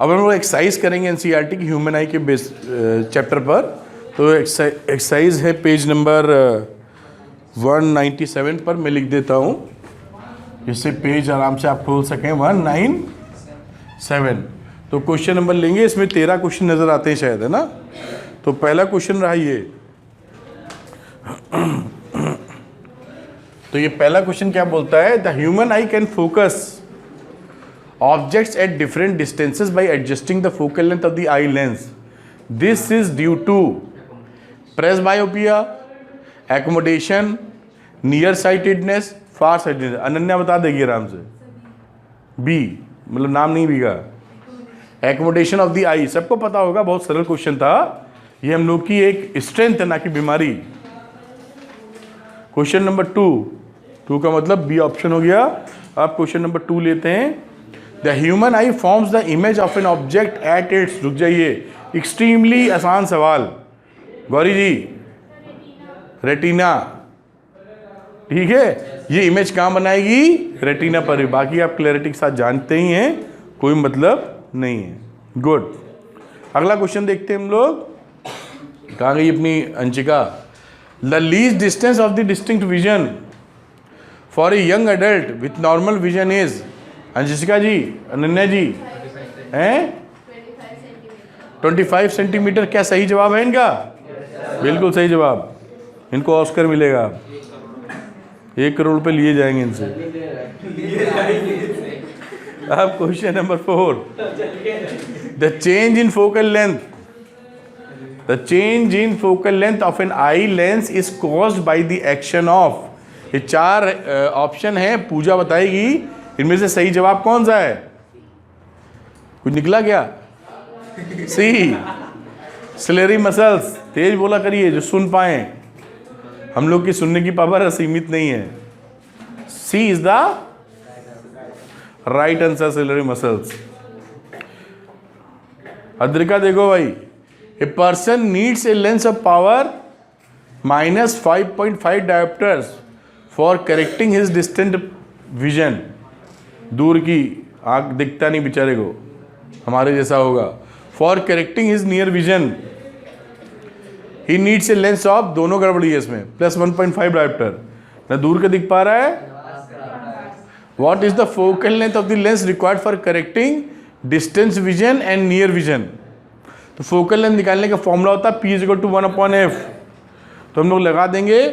अब हम लोग एक्सरसाइज करेंगे एनसीईआरटी की ह्यूमन आई के बेस चैप्टर पर। तो एक्सरसाइज है पेज नंबर 197 पर, मैं लिख देता हूँ जिससे पेज आराम से आप खोल सकें। 197। तो क्वेश्चन नंबर लेंगे, इसमें 13 क्वेश्चन नज़र आते हैं शायद, है ना। तो पहला क्वेश्चन रहा ये। तो ये पहला क्वेश्चन क्या बोलता है, the human I can focus objects at different distances by adjusting the focal length of the eye lens. This is due to presbyopia, accommodation, nearsightedness, farsightedness. Ananya बता देगी आराम से। बी मतलब नाम नहीं बीगा। Accommodation of the eye सबको पता होगा, बहुत सरल क्वेश्चन था ये, हम लोग की एक स्ट्रेंथ है ना कि बीमारी। क्वेश्चन नंबर 2 का मतलब बी ऑप्शन हो गया। अब क्वेश्चन नंबर 2 लेते हैं। The human I forms the image of an object at its, रुक जाइए, एक्सट्रीमली आसान सवाल गौरी जी, रेटिना, ठीक है। ये इमेज कहाँ बनाएगी, रेटिना पर। बाकी आप क्लैरिटी के साथ जानते ही हैं, कोई मतलब नहीं है। गुड। अगला क्वेश्चन देखते हैं हम लोग। कहाँ गई अपनी Anshika. The least distance of the distinct vision for a young adult with normal vision is, Anshika ji, Ananya ji, हैं 25 सेंटीमीटर। क्या सही जवाब है इनका? बिल्कुल सही जवाब। इनको ऑस्कर मिलेगा, 1 करोड़ रुपए लिए जाएंगे इनसे। अब question number 4, the change in focal length, the change in focal length of an eye lens is caused by the action of. ये 4 ऑप्शन है, पूजा बताएगी इनमें से सही जवाब कौन सा है। कुछ निकला क्या? सी, सिलेरी मसल्स। तेज बोला करिए जो सुन पाए, हम लोग की सुनने की पावर सीमित नहीं है। C is the right answer, ciliary muscles. Adrika देखो भाई, a person needs a lens of power -5.5 dioptres for correcting his distant vision. दूर की आंख दिखता नहीं बेचारे को, हमारे जैसा होगा। For correcting his near vision he needs a lens of, दोनों गड़बड़ी है इसमें, +1.5 डायोप्टर। ना दूर का दिख पा रहा है। What is the focal length of the lens required for correcting distance vision and near vision. तो फोकल लेंथ निकालने का फॉर्मूला होता है P = 1/f। तो हम लोग लगा देंगे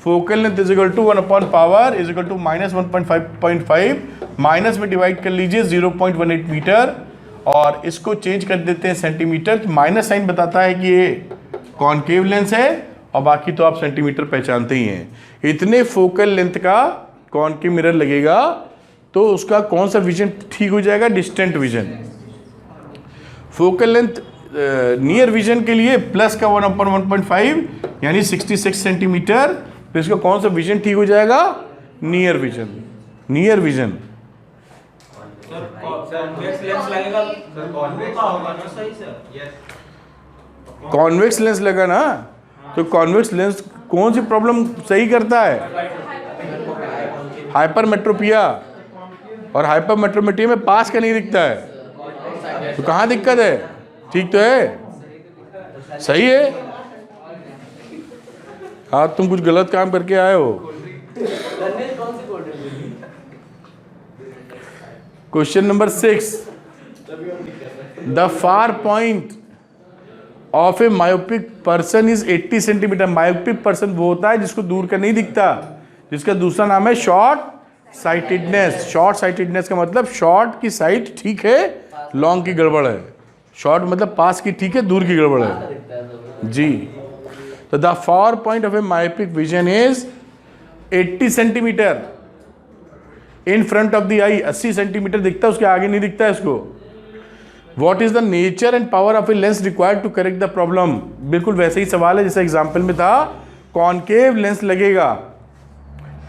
फोकल लेंथ = 1/power = -1.5.5, माइनस में डिवाइड कर लीजिए 0.18 मीटर, और इसको चेंज कर देते हैं सेंटीमीटर। माइनस साइन बताता है कि ये कॉनकेव लेंस है, और बाकी तो आप सेंटीमीटर पहचानते ही हैं। इतने फोकल लेंथ का कॉनकेव मिरर लगेगा तो उसका कौन सा विजन ठीक हो जाएगा, distant vision. Focal length near vision के लिए प्लस का 1/1.5 यानी 66 सेंटीमीटर, तो इसका कौन सा विजन ठीक हो जाएगा, near vision. Near vision convex lens लगा ना, तो कॉन्वेक्स लेंस कौन सी प्रॉब्लम सही करता है, हाइपरमेट्रोपिया। और हाइपरमेट्रोपिया में पास का नहीं दिखता है, तो कहाँ दिक्कत है, ठीक तो है, सही है। हाँ तुम कुछ गलत काम करके आए हो। Question number 6, the far point of a myopic person is 80 centimetre. Myopic person वो होता है जिसको दूर का नहीं दिखता, जिसका दूसरा नाम है शॉर्ट साइटेडनेस। शॉर्ट साइटेडनेस का मतलब शॉर्ट की साइट ठीक है, लॉन्ग की गड़बड़ है। शॉर्ट मतलब पास की ठीक है, दूर की गड़बड़ है जी। तो the far point of a myopic vision is 80 centimetre in front of the eye. 80 centimetre दिखता है, उसके आगे नहीं दिखता है इसको। What is the nature and power of a lens required to correct the problem. बिल्कुल वैसे ही सवाल है जैसे एग्जाम्पल में था, कॉनकेव लेंस लगेगा,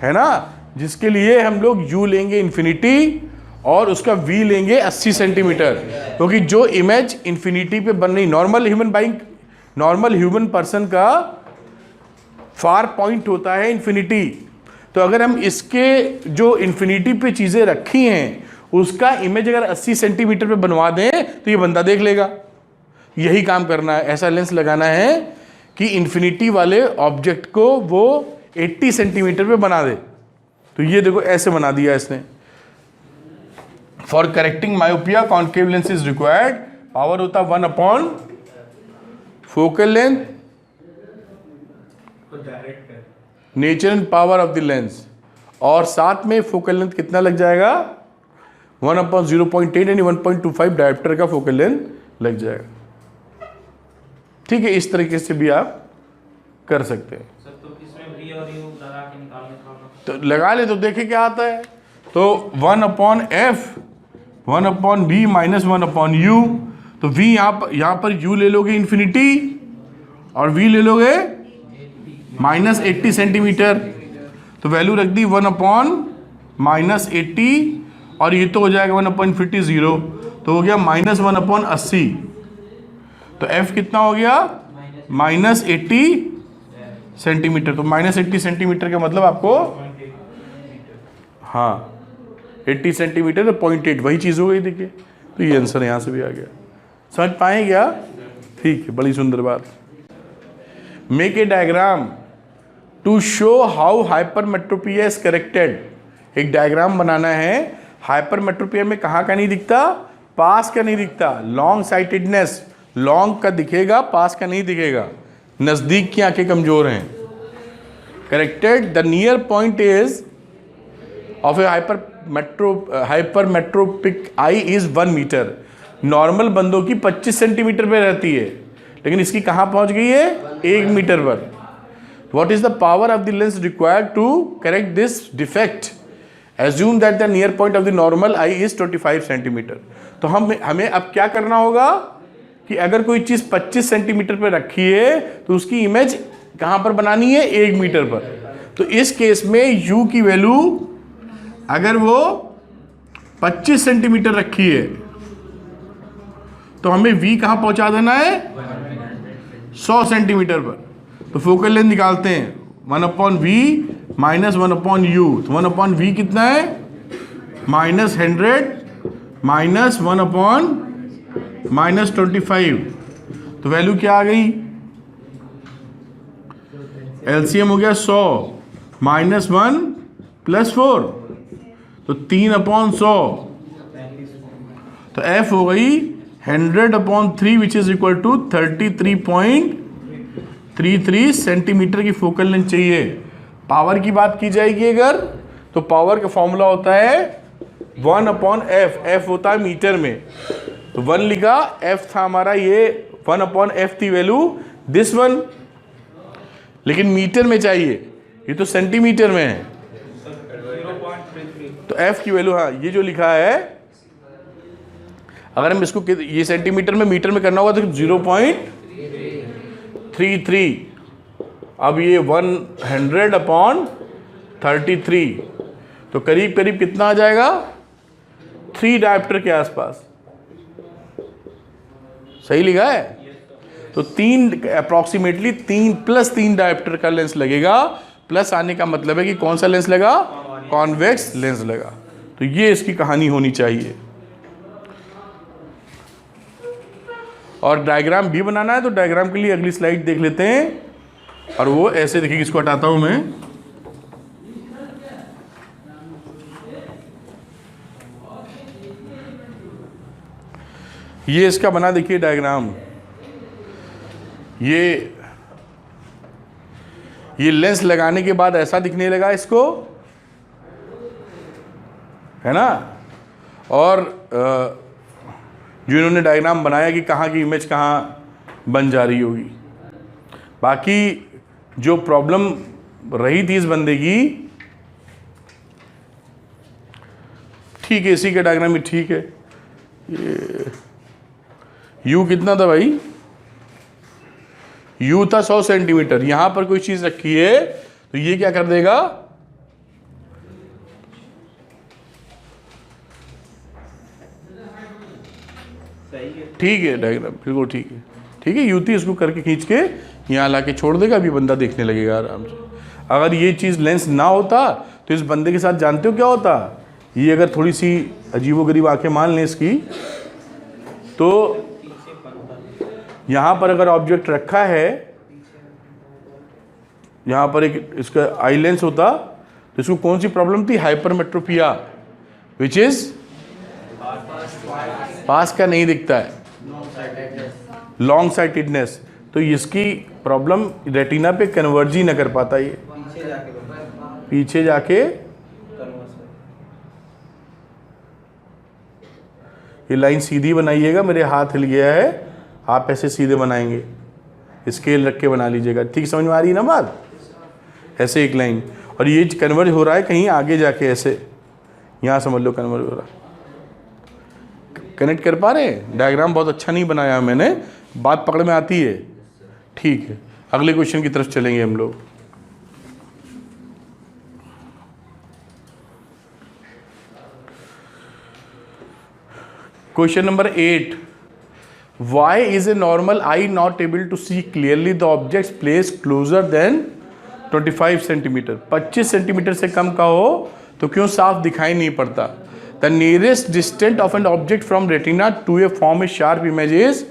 है ना, जिसके लिए हम लोग U लेंगे इन्फिनिटी और उसका V लेंगे 80 सेंटीमीटर, क्योंकि जो इमेज इन्फिनिटी पे बन रही, नॉर्मल ह्यूमन पर्सन का फार पॉइंट होता है इन्फिनिटी। तो अगर हम इसके जो इन्फिनिटी पे चीज़ें रखी हैं उसका इमेज अगर 80 सेंटीमीटर पे बनवा दें तो ये बंदा देख लेगा। यही काम करना है, ऐसा लेंस लगाना है कि इन्फिनिटी वाले ऑब्जेक्ट को वो 80 सेंटीमीटर पे बना दे। तो ये देखो ऐसे बना दिया इसने। For correcting myopia concave lens is required, power होता 1 upon focal length, nature and power of the lens, और साथ में फोकल लेंथ कितना लग जाएगा 1 अपॉन 0.8 यानी 1.25 डायोप्टर का फोकल लेंथ लग जाएगा। ठीक है, इस तरीके से भी आप कर सकते हैं। तो इसमें V और U लगा के निकालने का, तो लगा ले तो देखे क्या आता है। तो 1 upon f, 1 upon v minus 1 upon u. तो v यहाँ पर u ले लोगे इन्फिनिटी और v ले लोगे माइनस 80 सेंटीमीटर। तो वैल्यू रख दी 1 अपॉन माइनस 80 और ये तो हो जाएगा 1 अपॉन 50 0, तो हो गया माइनस 1 अपॉन 80। तो f कितना हो गया माइनस 80 सेंटीमीटर। तो माइनस 80 सेंटीमीटर का मतलब आपको, हाँ 80 सेंटीमीटर 0.8 वही चीज़ हो गई। देखिए तो ये आंसर यहाँ से भी आ गया। समझ पाए क्या? ठीक है, बड़ी सुंदर बात। Make a diagram to show how hypermetropia is corrected. एक डायग्राम बनाना है। हाइपरमेट्रोपिया में कहाँ का नहीं दिखता, पास का नहीं दिखता। लॉन्ग साइटेडनेस, लॉन्ग का दिखेगा, पास का नहीं दिखेगा। नज़दीक की आंखें कमज़ोर हैं। Corrected, the near point is of a hypermetropic eye is 1 metre. Normal बंदों की 25 सेंटीमीटर पे रहती है, लेकिन इसकी कहाँ पहुँच गई है 1 मीटर पर। What is the power of the lens required to correct this defect? Assume that the near point of the normal eye is 25 centimetre. तो हमें अब क्या करना होगा कि अगर कोई चीज़ 25 सेंटीमीटर पर रखी है तो उसकी इमेज कहाँ पर बनानी है 1 मीटर पर। तो इस केस में u की वैल्यू अगर वो 25 सेंटीमीटर रखी है तो हमें v कहाँ पहुँचा देना है 100 सेंटीमीटर पर। तो फोकल लेंथ निकालते हैं 1 upon v minus 1 upon u. तो 1 अपॉन वी कितना है माइनस 100 माइनस 1 अपॉन माइनस 25। तो वैल्यू क्या आ गई, एलसीएम हो गया 100 माइनस 1 प्लस 4, तो 3 अपॉन 100। तो एफ हो गई 100 upon 3 which is equal to 33.33 centimetre की फोकल लेंथ चाहिए। पावर की बात की जाएगी अगर, तो पावर का फॉर्मूला होता है 1 अपॉन एफ। एफ होता है मीटर में, तो 1 लिखा, एफ था हमारा ये 1 अपॉन एफ थी वैल्यू दिस वन, लेकिन मीटर में चाहिए, ये तो सेंटीमीटर में है। तो एफ की वैल्यू, हाँ ये जो लिखा है, अगर हम इसको ये सेंटीमीटर में मीटर में करना होगा तो 0.33। अब ये 100 अपॉन 33, तो करीब करीब कितना आ जाएगा 3 डायोप्टर के आसपास। सही लिखा है। तो 3 अप्रॉक्सीमेटली 3 + 3 डायोप्टर का लेंस लगेगा। प्लस आने का मतलब है कि कौन सा लेंस लगा, कॉन्वेक्स लेंस लगा। तो ये इसकी कहानी होनी चाहिए। और डायग्राम भी बनाना है, तो डायग्राम के लिए अगली स्लाइड देख लेते हैं। और वो ऐसे देखिए, इसको हटाता हूं मैं। ये इसका बना, देखिए डायग्राम। ये लेंस लगाने के बाद ऐसा दिखने लगा इसको, है ना। और जो इन्होंने डायग्राम बनाया कि कहाँ की इमेज कहाँ बन जा रही होगी। बाकी जो प्रॉब्लम रही थी इस बंदे की, ठीक है, इसी के डायग्राम में ठीक है। ये यू कितना था भाई, यू था 100 सेंटीमीटर। यहां पर कोई चीज रखी है तो ये क्या कर देगा, ठीक है डायग्राम बिल्कुल ठीक है, ठीक है। यूती इसको करके खींच के यहाँ ला के छोड़ देगा, अभी बंदा देखने लगेगा आराम से। अगर ये चीज़ लेंस ना होता तो इस बंदे के साथ जानते हो क्या होता, ये अगर थोड़ी सी अजीबोगरीब आंखें मान लें इसकी, तो यहाँ पर अगर ऑब्जेक्ट रखा है, यहाँ पर एक इसका आई लेंस होता, तो इसको कौन सी प्रॉब्लम थी? हाइपरमेट्रोपिया, विच इज पास का नहीं दिखता है, लॉन्ग साइटेडनेस। तो इसकी प्रॉब्लम रेटिना पे कन्वर्ज ही ना कर पाता, ये पीछे जाके ये लाइन सीधी बनाइएगा, मेरे हाथ हिल गया है, आप ऐसे सीधे बनाएंगे, स्केल रख के बना लीजिएगा। ठीक समझ में आ रही है ना बात? ऐसे एक लाइन, और ये कन्वर्ज हो रहा है कहीं आगे जाके, ऐसे यहाँ समझ लो कन्वर्ज हो रहा है। कनेक्ट कर पा रहे हैं? डायग्राम बहुत अच्छा नहीं बनाया मैंने, बात पकड़ में आती है? ठीक है, अगले क्वेश्चन की तरफ चलेंगे हम लोग। Question number 8, why is a normal eye not able to see clearly the objects placed closer than 25 centimetre? 25 centimetre से कम का हो तो क्यों साफ दिखाई नहीं पड़ता? The nearest distance of an object from retina to a form a sharp image is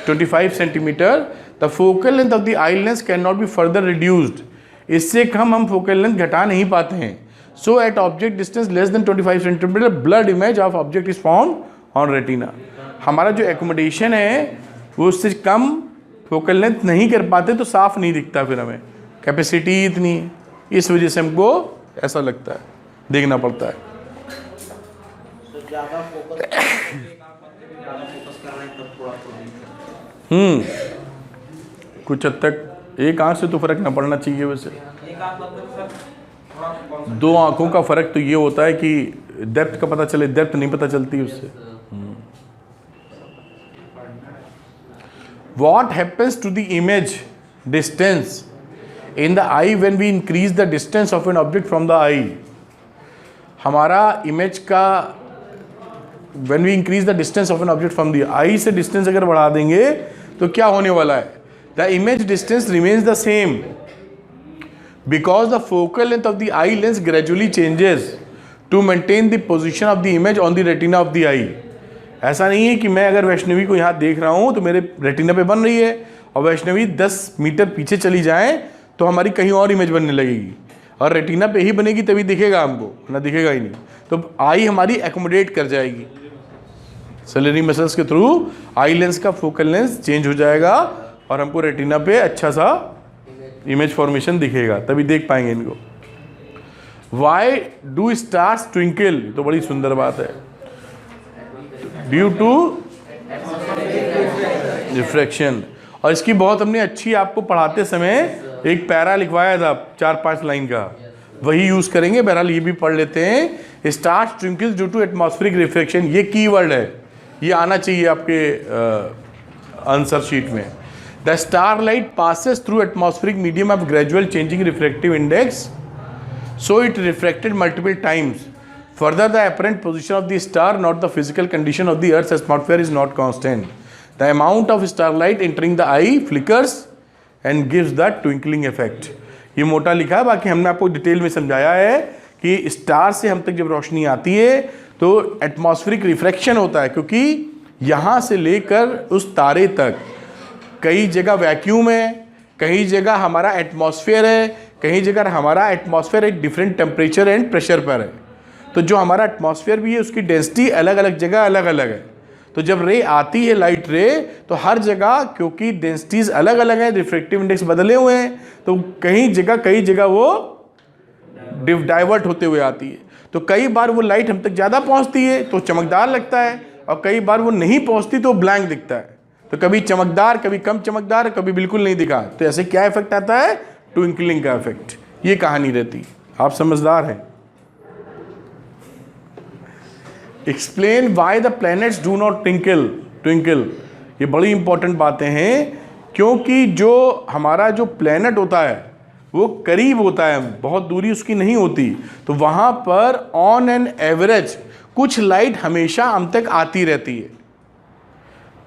25 centimetre. The focal length of the eye lens cannot be further reduced. इससे कम हम फोकल लेंथ घटा नहीं पाते हैं. So at object distance less than 25 centimetre blurred image of object is formed on retina. हमारा जो accommodation है वो उससे कम फोकल लेंथ नहीं कर पाते तो साफ नहीं दिखता, फिर हमें कैपेसिटी इतनी है, इस वजह से हमको ऐसा लगता है, देखना पड़ता है. ज़्यादा फोकस कर रहे हैं तब थोड़ा कुछ हद तक एक आंख से तो फर्क ना पड़ना चाहिए. वैसे एक आंख मतलब सर थोड़ा दो आंखों का फर्क तो ये होता है कि डेप्थ का पता चले, डेप्थ नहीं पता चलती उससे. What happens to the image distance in the eye when we increase the distance of an object from the eye? हमारा इमेज का when we increase the distance of an object from the eye से distance अगर बढ़ा देंगे तो क्या होने वाला है? The image distance remains the same because the focal length of the eye lens gradually changes to maintain the position of the image on the retina of the eye. ऐसा नहीं है कि मैं अगर वैष्णवी को यहाँ देख रहा हूँ तो मेरे रेटिना पे बन रही है और वैष्णवी 10 मीटर पीछे चली जाए तो हमारी कहीं और इमेज बनने लगेगी, और रेटिना पे ही बनेगी तभी दिखेगा हमको, ना दिखेगा ही नहीं. तो आई हमारी एकोमोडेट कर जाएगी, सेलेरी मसल्स के थ्रू आई लेंस का फोकल लेंस चेंज हो जाएगा और हमको रेटिना पे अच्छा सा इमेज फॉर्मेशन दिखेगा, तभी देख पाएंगे इनको. Why do stars twinkle? तो बड़ी सुंदर बात है. Due to refraction. और इसकी बहुत हमने अच्छी आपको पढ़ाते समय एक पैरा लिखवाया था 4-5 लाइन का, वही यूज करेंगे. बहरहाल ये भी पढ़ लेते हैं. Stars twinkles due to atmospheric refraction, ये कीवर्ड है, ये आना चाहिए आपके आंसर शीट में. The star light passes through atmospheric medium of gradual changing refractive index, so it refracted multiple times. Further, the apparent position of the star, not the physical condition of the Earth's atmosphere, is not constant. The amount of starlight entering the eye flickers and gives the twinkling effect. ये मोटा लिखा है, बाकी हमने आपको detail में समझाया है कि स्टार से हम तक जब रोशनी आती है तो एटमॉस्फेरिक रिफ्रैक्शन होता है, क्योंकि यहाँ से लेकर उस तारे तक कई जगह वैक्यूम है, कई जगह हमारा एटमॉस्फेयर है, कहीं जगह हमारा एटमॉस्फेयर एक डिफरेंट टेम्परेचर एंड प्रेशर पर है. तो जो हमारा एटमॉस्फेयर भी है उसकी डेंसिटी अलग अलग जगह अलग अलग है. तो जब रे आती है लाइट रे, तो हर जगह क्योंकि डेंसिटीज अलग अलग है, रिफ्रैक्टिव इंडेक्स बदले हुए हैं, तो कई जगह वो डाइवर्ट होते हुए आती है. तो कई बार वो लाइट हम तक ज़्यादा पहुँचती है तो चमकदार लगता है, और कई बार वो नहीं पहुँचती तो ब्लैंक दिखता है. तो कभी चमकदार, कभी कम चमकदार, कभी बिल्कुल नहीं दिखा. तो ऐसे क्या इफेक्ट आता है? ट्विंकलिंग का इफेक्ट. ये कहानी रहती. आप समझदार हैं. Explain why the planets do not twinkle. ये बड़ी इंपॉर्टेंट बातें हैं, क्योंकि जो हमारा जो प्लैनेट होता है वो करीब होता है, बहुत दूरी उसकी नहीं होती. तो वहाँ पर ऑन एन एवरेज कुछ लाइट हमेशा हम तक आती रहती है,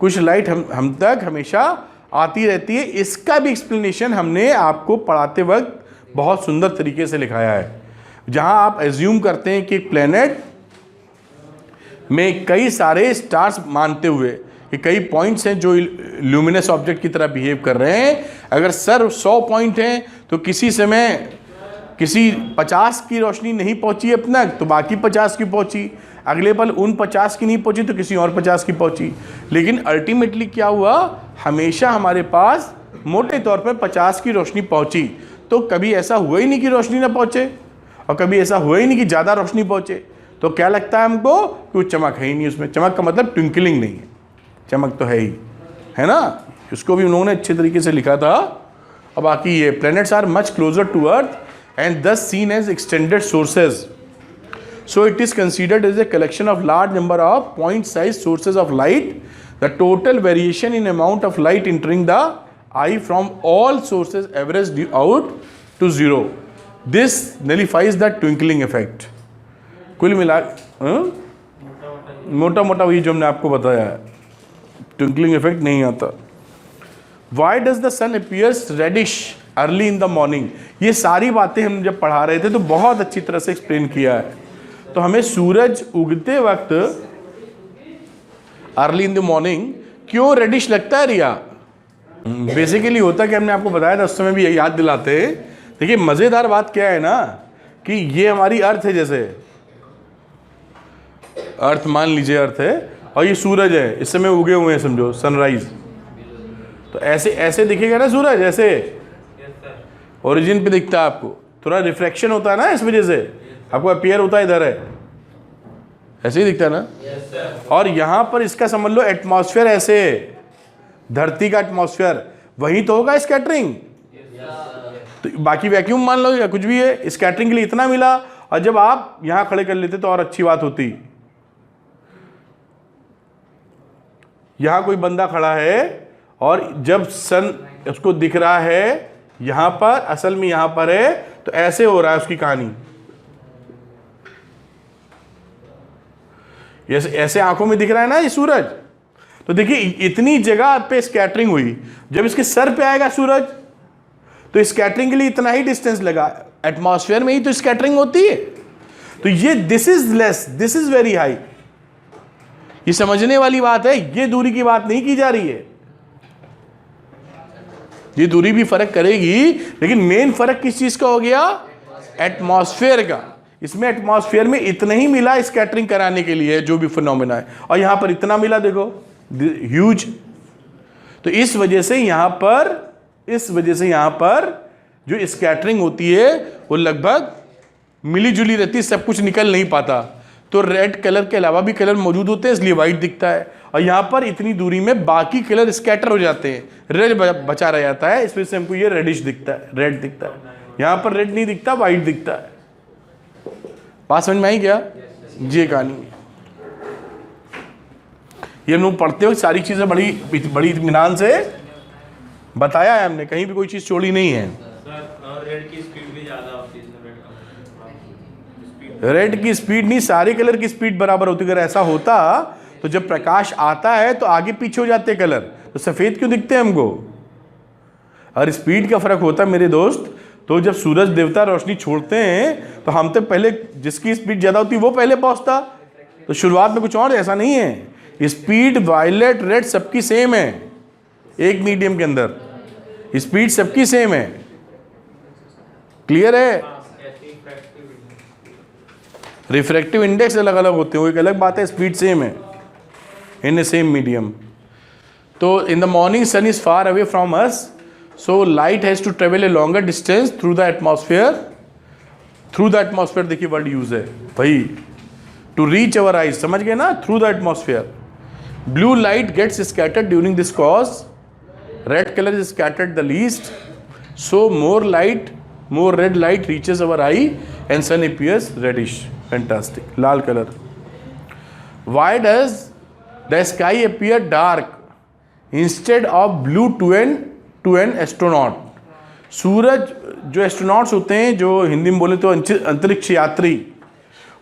कुछ लाइट हम तक हमेशा आती रहती है. इसका भी एक्सप्लेनेशन हमने आपको पढ़ाते वक्त बहुत सुंदर तरीके से लिखाया है, जहां आप एज्यूम करते हैं कि एक प्लेनेट में कई सारे स्टार्स मानते हुए कि कई पॉइंट्स हैं जो ल्यूमिनस ऑब्जेक्ट की तरह बिहेव कर रहे हैं। अगर सर 100 पॉइंट हैं तो किसी समय किसी 50 की रोशनी नहीं पहुंची अब तक तो बाकी 50 की पहुंची, अगले पल उन 50 की नहीं पहुंची तो किसी और 50 की पहुंची। लेकिन अल्टीमेटली क्या हुआ, हमेशा हमारे पास मोटे तौर पर 50 की रोशनी पहुंची। तो कभी ऐसा हुआ ही नहीं कि रोशनी ना पहुंचे और कभी ऐसा हुआ ही नहीं कि ज़्यादा रोशनी पहुंचे। तो क्या लगता है हमको कि वो चमक है ही नहीं उसमें। चमक का मतलब ट्विंकलिंग नहीं है, चमक तो है ही, है ना। उसको भी उन्होंने अच्छे तरीके से लिखा था। अब बाकी ये planets are much closer to earth and thus seen as extended sources, so it is considered as a collection of large number of point size sources of light. The total variation in amount of light entering the eye from all sources averaged out to 0. This nullifies the twinkling effect. कुल मिला मोटा मोटा वही जो हमने आपको बताया है, ट्विंकलिंग इफेक्ट नहीं आता। Why does the sun appears reddish early in the morning? ये सारी बातें हम जब पढ़ा रहे थे तो बहुत अच्छी तरह से एक्सप्लेन किया है। तो हमें सूरज उगते वक्त अर्ली इन द मॉर्निंग क्यों रेडिश लगता है रिया? बेसिकली होता कि हमने आपको बताया था उस समय भी याद दिलाते। देखिए मज़ेदार बात क्या है ना कि ये हमारी अर्थ है, जैसे अर्थ मान लीजिए अर्थ है और ये सूरज है, इस समय उगे हुए हैं समझो सनराइज। तो ऐसे ऐसे दिखेगा ना सूरज, ऐसे ओरिजिन पे दिखता है आपको, थोड़ा रिफ्लेक्शन होता है ना, इस वजह से आपको अपीयर होता है इधर है, ऐसे ही दिखता है ना। और यहाँ पर इसका समझ लो एटमॉस्फेयर ऐसे, धरती का एटमॉस्फेयर वही तो होगा स्कैटरिंग। तो बाकी वैक्यूम मान लो या कुछ भी है, स्कैटरिंग के लिए इतना मिला और जब आप यहाँ खड़े कर लेते तो और अच्छी बात होती। यहाँ कोई बंदा खड़ा है और जब सन उसको दिख रहा है यहाँ पर, असल में यहाँ पर है, तो ऐसे हो रहा है उसकी कहानी, ऐसे ऐसे आंखों में दिख रहा है ना ये सूरज। तो देखिए इतनी जगह पे स्कैटरिंग हुई, जब इसके सर पे आएगा सूरज तो स्कैटरिंग के लिए इतना ही डिस्टेंस लगा, एटमॉस्फेयर में ही तो स्कैटरिंग होती है। तो ये this is less, this is very high, ये समझने वाली बात है। ये दूरी की बात नहीं की जा रही है, ये दूरी भी फर्क करेगी, लेकिन मेन फर्क किस चीज का हो गया, एटमॉस्फेयर का। इसमें एटमॉस्फेयर में इतना ही मिला स्कैटरिंग कराने के लिए जो भी फिनोमेना है, और यहां पर इतना मिला, देखो ह्यूज। तो इस वजह से यहां पर जो स्कैटरिंग होती है वो लगभग मिली जुली रहती है, सब कुछ निकल नहीं पाता। तो रेड कलर के अलावा भी कलर मौजूद होते हैं, इसलिए वाइट दिखता है। और यहाँ पर इतनी दूरी में बाकी कलर स्कैटर हो जाते हैं, रेड बचा रह जाता है, इस वजह से हमको ये रेडिश दिखता है, रेड दिखता है। यहाँ पर रेड नहीं दिखता, वाइट दिखता है। बात समझ में आई क्या? ये कहानी है। ये हम लोग पढ़ते हुए सारी चीज़ें बड़ी इत्मीनान से बताया है हमने, कहीं भी कोई चीज़ छोड़ी नहीं है। रेड की स्पीड भी ज़्यादा होती है, रेड की स्पीड नहीं, सारे कलर की स्पीड बराबर होती। अगर ऐसा होता तो जब प्रकाश आता है तो आगे पीछे हो जाते कलर, तो सफ़ेद क्यों दिखते हैं हमको? और स्पीड का फर्क होता है मेरे दोस्त। तो जब सूरज देवता रोशनी छोड़ते हैं तो हम तो पहले, जिसकी स्पीड ज़्यादा होती है वो पहले पहुंचता। तो शुरुआत में कुछ और, ऐसा नहीं है। स्पीड वायलेट रेड सबकी सेम है, एक मीडियम के अंदर स्पीड सबकी सेम है। क्लियर है? रिफ्रैक्टिव इंडेक्स अलग अलग होते हैं, वो एक अलग बात है, स्पीड सेम है इन ए सेम मीडियम। तो in the morning sun is far away from us, so light has to travel a longer distance through the atmosphere. Through the atmosphere देखिए वर्ड यूज है भाई, टू रीच अवर आइज, समझ गए ना? Through the atmosphere. Blue light gets scattered during this cause, red colour is scattered the least, so more red light reaches our eye and sun appears reddish. Fantastic. Lal colour. Why does the sky appear dark instead of blue to an astronaut? सूरज, जो astronauts होते हैं, जो हिंदी में बोले तो अंतरिक्ष यात्री,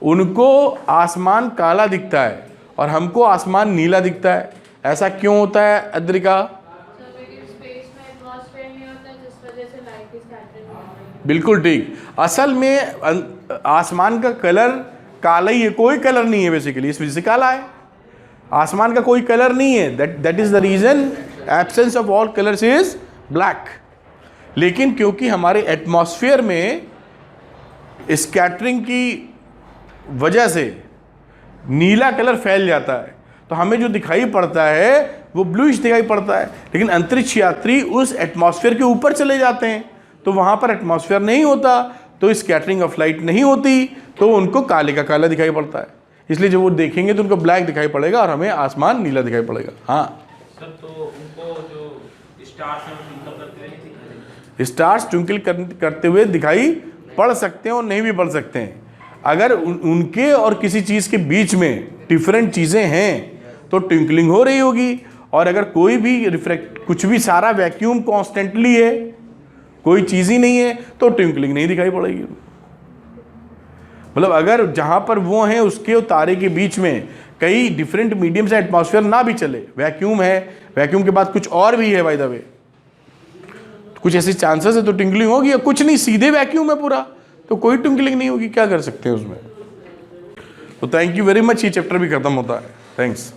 उनको आसमान काला दिखता है और हमको आसमान नीला दिखता है। ऐसा क्यों होता है अद्रिका? बिल्कुल ठीक। असल में आसमान का कलर काला ही है, कोई कलर नहीं है बेसिकली, इस वजह से काला है। आसमान का कोई कलर नहीं है, that is the reason absence of all colours is black. लेकिन क्योंकि हमारे एटमॉस्फेयर में स्कैटरिंग की वजह से नीला कलर फैल जाता है, तो हमें जो दिखाई पड़ता है वो ब्लूइश दिखाई पड़ता है। लेकिन अंतरिक्ष यात्री उस एटमॉस्फेयर के ऊपर चले जाते हैं, तो वहाँ पर एटमॉस्फेयर नहीं होता, तो स्कैटरिंग ऑफ लाइट नहीं होती, तो उनको काले का काला दिखाई पड़ता है। इसलिए जब वो देखेंगे तो उनको ब्लैक दिखाई पड़ेगा और हमें आसमान नीला दिखाई पड़ेगा। हाँ सर, तो उनको जो स्टार्स हैं वो ट्विंकल करते हुए नहीं दिखाई देते? स्टार्स ट्विंकल करते हुए दिखाई पड़ सकते हैं और नहीं भी पड़ सकते हैं। अगर उनके और किसी चीज़ के बीच में डिफरेंट चीज़ें हैं तो ट्विंकलिंग हो रही होगी। और अगर कोई भी रिफ्रैक्ट, कुछ भी, सारा वैक्यूम कॉन्स्टेंटली है, कोई चीज़ ही नहीं है, तो ट्विंकलिंग नहीं दिखाई पड़ेगी। मतलब अगर जहाँ पर वो हैं उसके और तारे के बीच में कई डिफरेंट मीडियम से एटमॉस्फेयर ना भी चले, वैक्यूम है, वैक्यूम के बाद कुछ और भी है बाय द वे, कुछ ऐसे चांसेस है तो ट्विंकलिंग होगी। या कुछ नहीं, सीधे वैक्यूम है पूरा, तो कोई ट्विंकलिंग नहीं होगी, क्या कर सकते हैं उसमें। तो थैंक यू वेरी मच, ये चैप्टर भी खत्म होता है। थैंक्स।